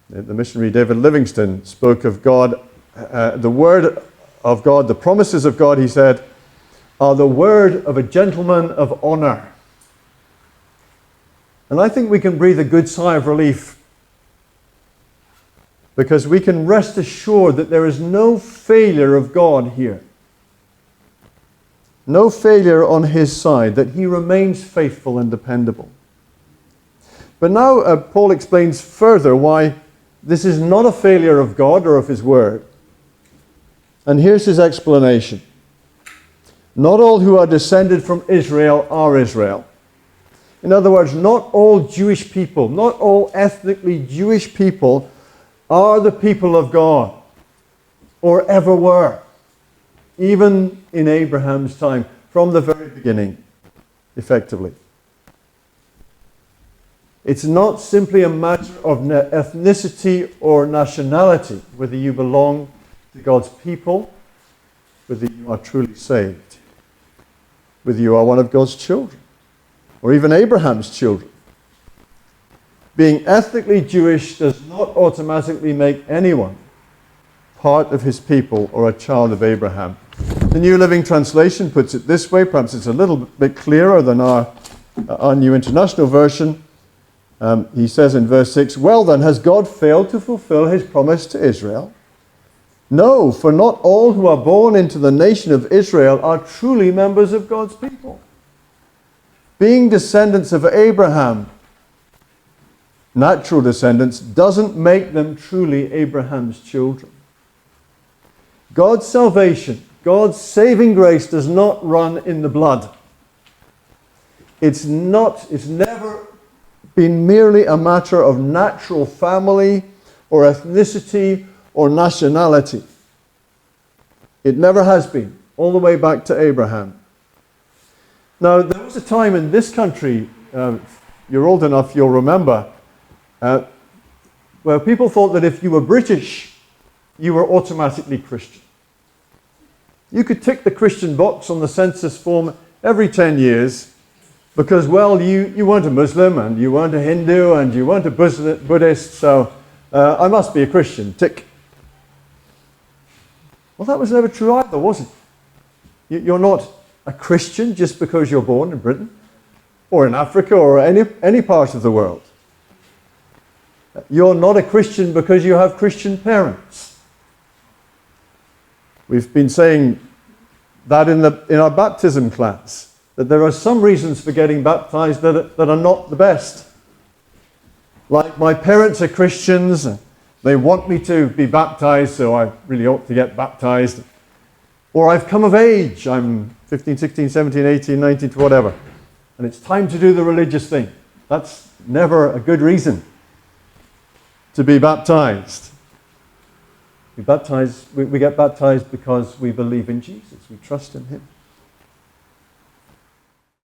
The missionary David Livingstone spoke of God, the word of God, the promises of God, he said, are the word of a gentleman of honor. And I think we can breathe a good sigh of relief because we can rest assured that there is no failure of God here. No failure on his side, that he remains faithful and dependable. But now Paul explains further why this is not a failure of God or of his word. And here's his explanation. Not all who are descended from Israel are Israel. In other words, not all Jewish people, not all ethnically Jewish people are the people of God, or ever were, even in Abraham's time, from the very beginning, effectively. It's not simply a matter of ethnicity or nationality, whether you belong to God's people, whether you are truly saved, whether you are one of God's children, or even Abraham's children. Being ethnically Jewish does not automatically make anyone part of his people or a child of Abraham. The New Living Translation puts it this way, perhaps it's a little bit clearer than our New International Version. He says in verse 6, well then, has God failed to fulfill his promise to Israel? No, for not all who are born into the nation of Israel are truly members of God's people. Being descendants of Abraham, natural descendants, doesn't make them truly Abraham's children. God's salvation, God's saving grace does not run in the blood. It's never been merely a matter of natural family or ethnicity or nationality. It never has been, all the way back to Abraham. Now, there was a time in this country, you're old enough, you'll remember, where people thought that if you were British, you were automatically Christian. You could tick the Christian box on the census form every 10 years because, well, you weren't a Muslim and you weren't a Hindu and you weren't a Buddhist, so I must be a Christian, tick. Well, that was never true either, was it? You're not a Christian just because you're born in Britain or in Africa or any part of the world. You're not a Christian because you have Christian parents. We've been saying that in our baptism class, that there are some reasons for getting baptized that are not the best. Like, my parents are Christians, they want me to be baptized, so I really ought to get baptized. Or I've come of age, I'm 15, 16, 17, 18, 19, whatever, and it's time to do the religious thing. That's never a good reason to be baptized. We get baptized because we believe in Jesus. We trust in him.